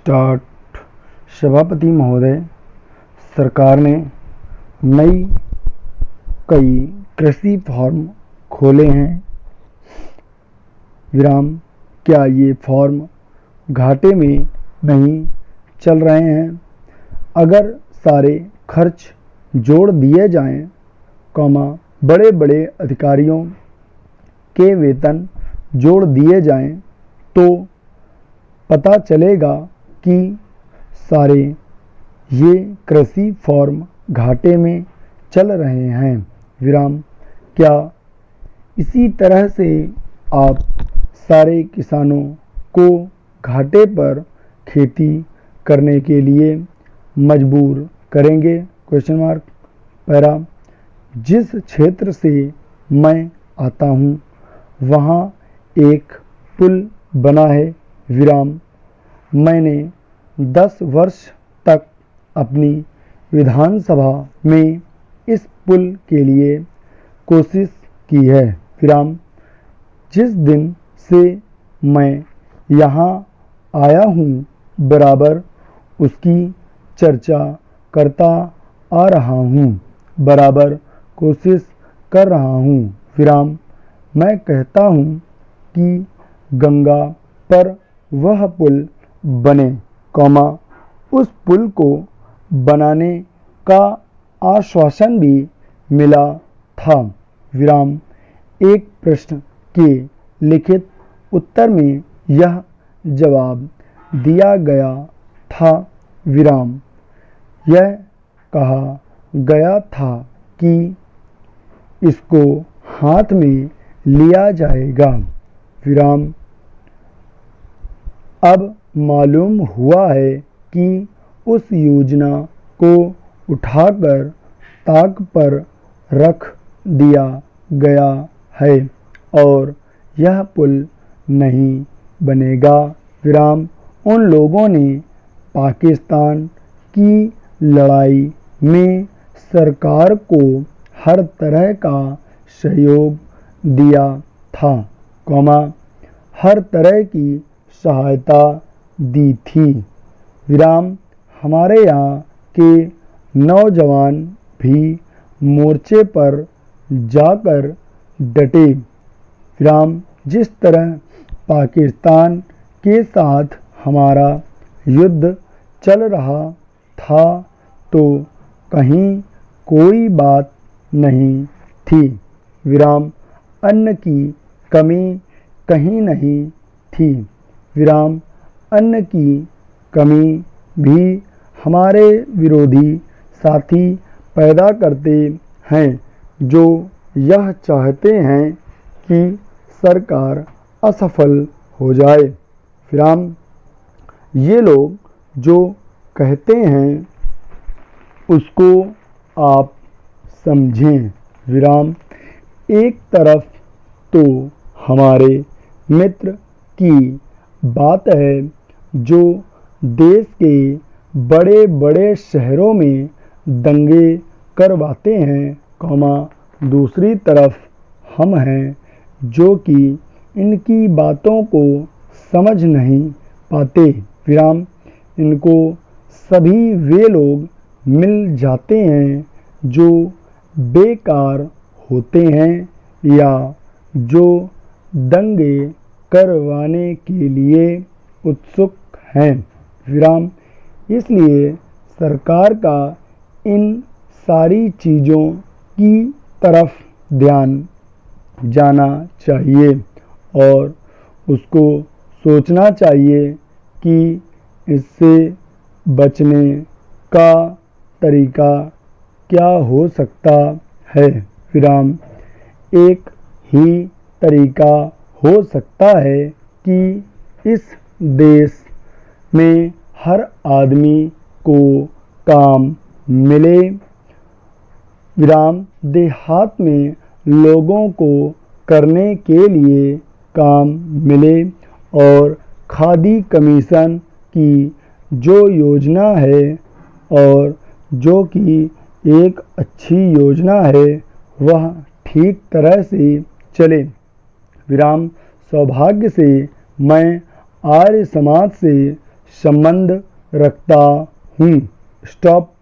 Start. सभापति महोदय, सरकार ने कई कृषि फार्म खोले हैं। विराम, क्या ये फार्म घाटे में नहीं चल रहे हैं? अगर सारे खर्च जोड़ दिए जाएं, बड़े बड़े अधिकारियों के वेतन जोड़ दिए जाएं, तो पता चलेगा कि सारे ये कृषि फार्म घाटे में चल रहे हैं। विराम, क्या इसी तरह से आप सारे किसानों को घाटे पर खेती करने के लिए मजबूर करेंगे? पैरा, जिस क्षेत्र से मैं आता हूँ वहाँ एक पुल बना है। विराम, मैंने 10 वर्ष तक अपनी विधानसभा में इस पुल के लिए कोशिश की है। विराम, जिस दिन से मैं यहाँ आया हूँ बराबर उसकी चर्चा करता आ रहा हूँ, बराबर कोशिश कर रहा हूँ। विराम, मैं कहता हूँ कि गंगा पर वह पुल बने, उस पुल को बनाने का आश्वासन भी मिला था। विराम, एक प्रश्न के लिखित उत्तर में यह जवाब दिया गया था। विराम, यह कहा गया था कि इसको हाथ में लिया जाएगा। विराम, अब मालूम हुआ है कि उस योजना को उठाकर ताक पर रख दिया गया है और यह पुल नहीं बनेगा। विराम, उन लोगों ने पाकिस्तान की लड़ाई में सरकार को हर तरह का सहयोग दिया था, हर तरह की सहायता दी थी। विराम, हमारे यहाँ के नौजवान भी मोर्चे पर जाकर डटे। विराम, जिस तरह पाकिस्तान के साथ हमारा युद्ध चल रहा था तो कहीं कोई बात नहीं थी। विराम, अन्न की कमी कहीं नहीं थी। विराम, अन्न की कमी भी हमारे विरोधी साथी पैदा करते हैं जो यह चाहते हैं कि सरकार असफल हो जाए। विराम, ये लोग जो कहते हैं उसको आप समझें। विराम, एक तरफ तो हमारे मित्र की बात है जो देश के बड़े बड़े शहरों में दंगे करवाते हैं, दूसरी तरफ हम हैं जो कि इनकी बातों को समझ नहीं पाते। विराम, इनको सभी वे लोग मिल जाते हैं जो बेकार होते हैं या जो दंगे करवाने के लिए उत्सुक हैं। विराम, इसलिए सरकार का इन सारी चीज़ों की तरफ ध्यान जाना चाहिए और उसको सोचना चाहिए कि इससे बचने का तरीका क्या हो सकता है। विराम, एक ही तरीका हो सकता है कि इस देश में हर आदमी को काम मिले। विराम, देहात में लोगों को करने के लिए काम मिले और खादी कमीशन की जो योजना है और जो कि एक अच्छी योजना है वह ठीक तरह से चले। विराम, सौभाग्य से मैं आर्य समाज से संबंध रखता हूँ। स्टॉप